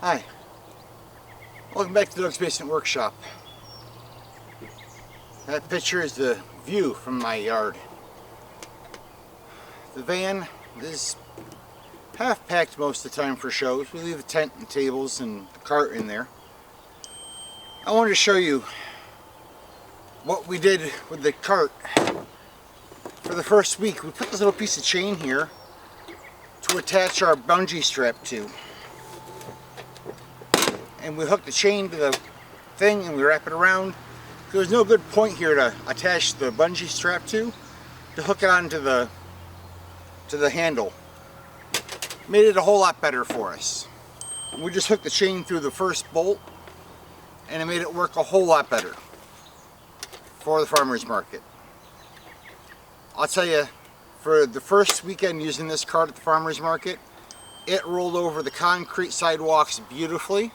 Hi, welcome back to Doug's Basement Workshop. That picture is the view from my yard. The van is half packed most of the time for shows. We leave the tent and tables and the cart in there. I wanted to show you what we did with the cart. For the first week, we put this little piece of chain here to attach our bungee strap to. And we hook the chain to the thing and we wrap it around. There was no good point here to attach the bungee strap to hook it onto the handle. Made it a whole lot better for us. We just hooked the chain through the first bolt and it made it work a whole lot better for the farmer's market. I'll tell you, for the first weekend using this cart at the farmer's market, it rolled over the concrete sidewalks beautifully.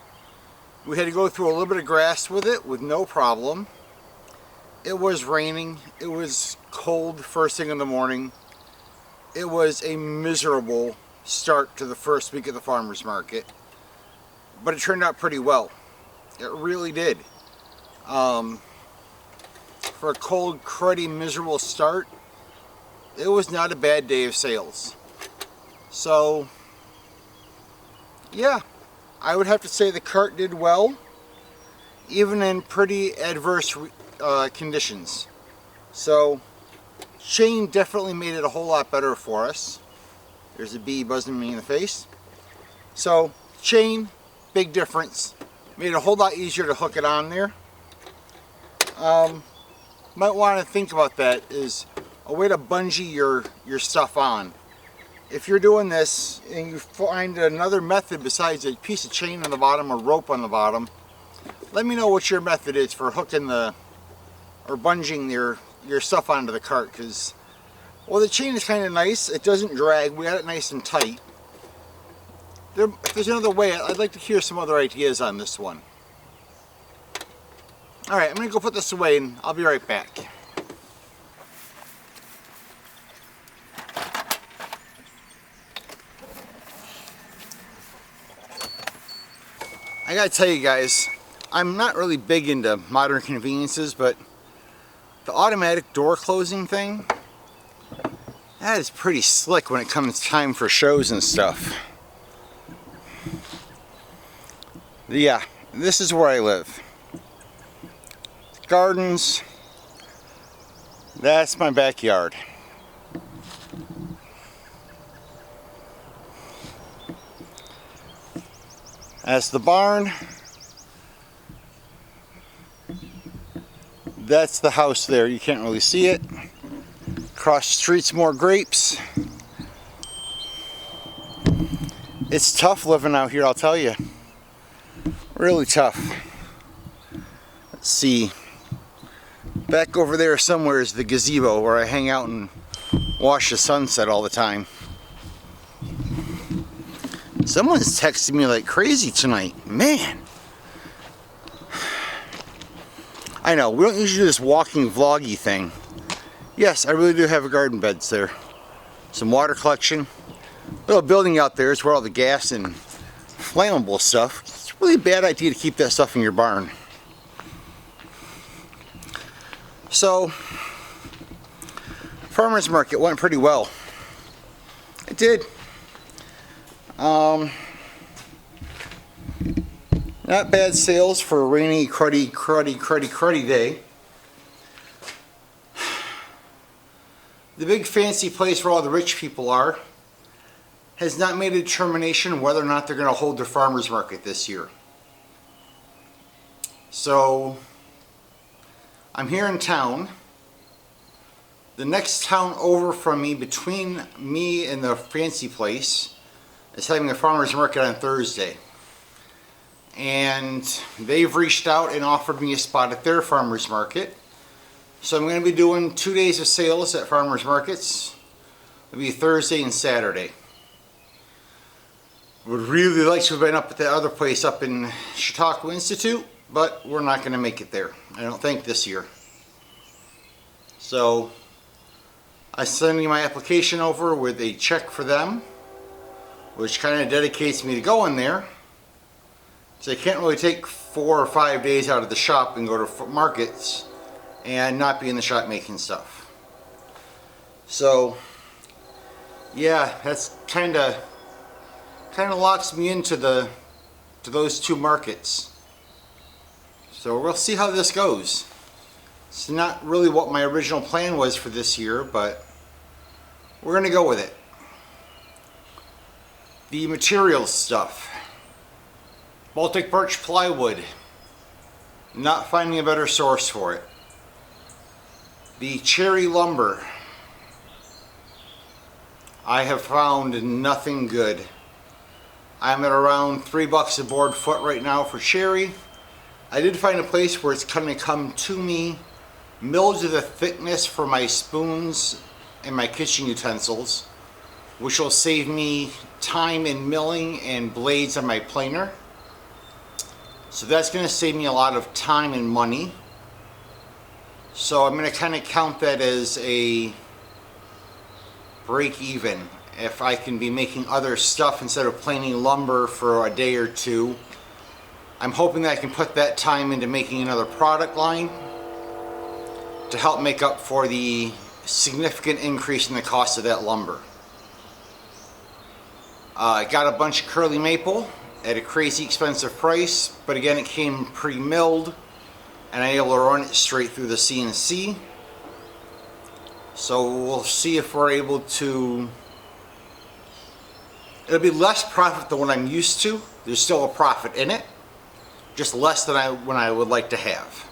We had to go through a little bit of grass with it with no problem. It was raining, it was cold first thing in the morning. It was a miserable start to the first week of the farmer's market, but it turned out pretty well. It really did. For a cold, cruddy, miserable start, it was not a bad day of sales. So, yeah. I would have to say the cart did well, even in pretty adverse conditions. So, chain definitely made it a whole lot better for us. There's a bee buzzing me in the face. So, chain, big difference. Made it a whole lot easier to hook it on there. Might want to think about that is a way to bungee your stuff on. If you're doing this and you find another method besides a piece of chain on the bottom or rope on the bottom, let me know what your method is for hooking or bungeeing your stuff onto the cart. Because, well, the chain is kind of nice. It doesn't drag. We got it nice and tight. If there's another way, I'd like to hear some other ideas on this one. Alright, I'm going to go put this away and I'll be right back. I gotta tell you guys, I'm not really big into modern conveniences, but the automatic door closing thing, that is pretty slick when it comes time for shows and stuff. Yeah, this is where I live. Gardens, that's my backyard. That's the barn. That's the house there. You can't really see it. Across the street's more grapes. It's tough living out here, I'll tell you. Really tough. Let's see. Back over there somewhere is the gazebo where I hang out and watch the sunset all the time. Someone's texting me like crazy tonight. Man. I know, we don't usually do this walking vloggy thing. Yes, I really do have a garden beds there. Some water collection. Little building out there is where all the gas and flammable stuff. It's really a bad idea to keep that stuff in your barn. So, farmer's market went pretty well. It did. Not bad sales for a rainy, cruddy day. The big fancy place where all the rich people are has not made a determination whether or not they're going to hold their farmer's market this year. So, I'm here in town. The next town over from me, between me and the fancy place, is having a farmer's market on Thursday. And they've reached out and offered me a spot at their farmer's market. So I'm going to be doing 2 days of sales at farmer's markets. It'll be Thursday and Saturday. Would really like to have been up at the other place up in Chautauqua Institute, but we're not going to make it there, I don't think, this year. So I'm sending my application over with a check for them, which kind of dedicates me to going there. So you can't really take 4 or 5 days out of the shop and go to markets and not be in the shop making stuff. So yeah, that's kind of locks me into those 2 markets. So we'll see how this goes. It's not really what my original plan was for this year, but we're gonna go with it. The materials stuff. Baltic birch plywood. Not finding a better source for it. The cherry lumber. I have found nothing good. I'm at around $3 a board foot right now for cherry. I did find a place where it's gonna come to me milled to the thickness for my spoons and my kitchen utensils, which will save me time in milling and blades on my planer. So that's going to save me a lot of time and money. So I'm going to kind of count that as a break even. If I can be making other stuff instead of planing lumber for a day or 2, I'm hoping that I can put that time into making another product line to help make up for the significant increase in the cost of that lumber. I got a bunch of curly maple at a crazy expensive price, but again it came pre-milled and I'm able to run it straight through the CNC. So we'll see if we're able to, it'll be less profit than what I'm used to. There's still a profit in it, just less than I would like to have.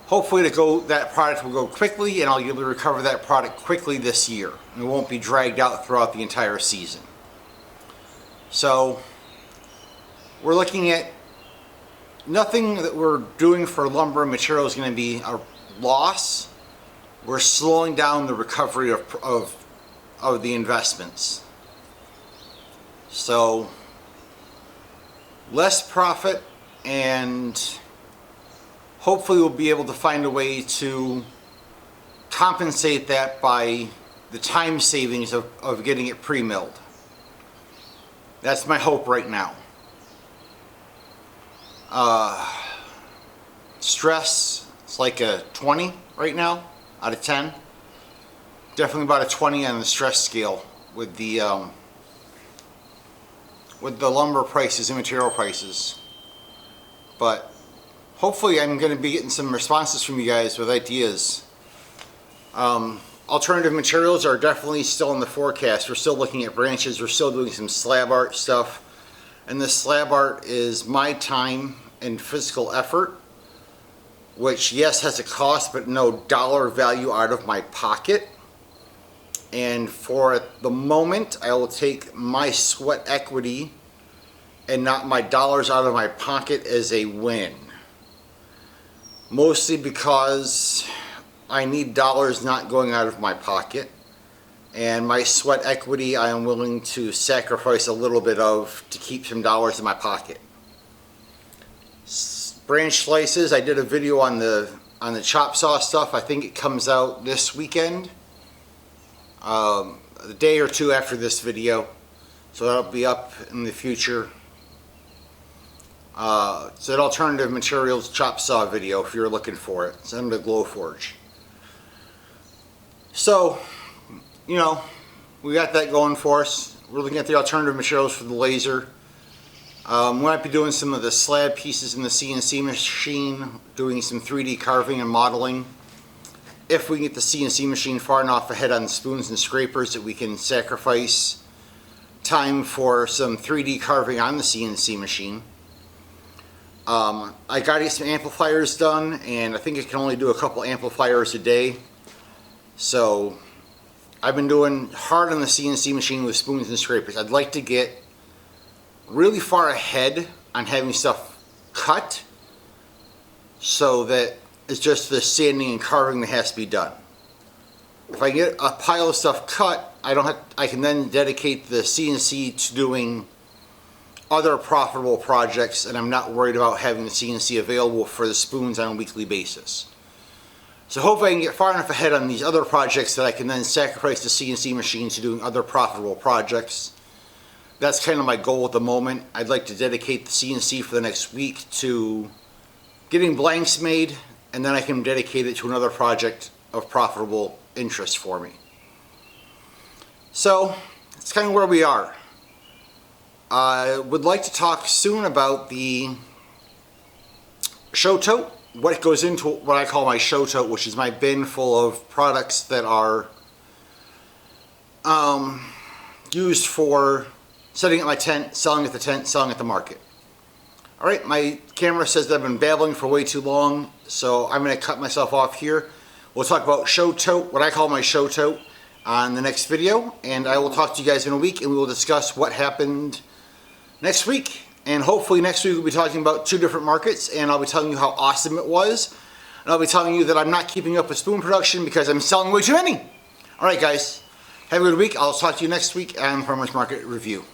Hopefully that product will go quickly and I'll be able to recover that product quickly this year. It won't be dragged out throughout the entire season. So we're looking at nothing that we're doing for lumber and material is going to be a loss. We're slowing down the recovery of the investments. So less profit, and hopefully we'll be able to find a way to compensate that by the time savings of getting it pre-milled. That's my hope right now. Stress, it's like a 20 right now out of 10. Definitely about a 20 on the stress scale with the lumber prices and material prices. But hopefully I'm going to be getting some responses from you guys with ideas. Alternative materials are definitely still in the forecast. We're still looking at branches. We're still doing some slab art stuff. And this slab art is my time and physical effort, which yes has a cost but no dollar value out of my pocket. And for the moment I will take my sweat equity and not my dollars out of my pocket as a win. Mostly because I need dollars not going out of my pocket, and my sweat equity I am willing to sacrifice a little bit of to keep some dollars in my pocket. Branch slices, I did a video on the chop saw stuff. I think it comes out this weekend, a day or 2 after this video, so that'll be up in the future. It's an alternative materials chop saw video if you're looking for it. It's under Glowforge. So, you know, we got that going for us. We're looking at the alternative materials for the laser. We might be doing some of the slab pieces in the CNC machine, doing some 3D carving and modeling. If we can get the CNC machine far enough ahead on spoons and scrapers that we can sacrifice time for some 3D carving on the CNC machine. I got to get some amplifiers done, and I think I can only do a couple amplifiers a day. So I've been doing hard on the CNC machine with spoons and scrapers. I'd like to get really far ahead on having stuff cut so that it's just the sanding and carving that has to be done. If I get a pile of stuff cut, I can then dedicate the CNC to doing other profitable projects, and I'm not worried about having the CNC available for the spoons on a weekly basis. So hopefully I can get far enough ahead on these other projects that I can then sacrifice the CNC machine to doing other profitable projects. that's kind of my goal at the moment. I'd like to dedicate the CNC for the next week to getting blanks made, and then I can dedicate it to another project of profitable interest for me. So it's kind of where we are. I would like to talk soon about the show tote, what goes into what I call my show tote, which is my bin full of products that are used for setting up my tent, selling at the tent, selling at the market. Alright, my camera says that I've been babbling for way too long, so I'm going to cut myself off here. We'll talk about show tote, what I call my show tote, on the next video, and I will talk to you guys in a week, and we will discuss what happened next week. And hopefully next week we'll be talking about 2 different markets, and I'll be telling you how awesome it was, and I'll be telling you that I'm not keeping up with spoon production because I'm selling way too many. Alright guys, have a good week. I'll talk to you next week on Farmers Market Review.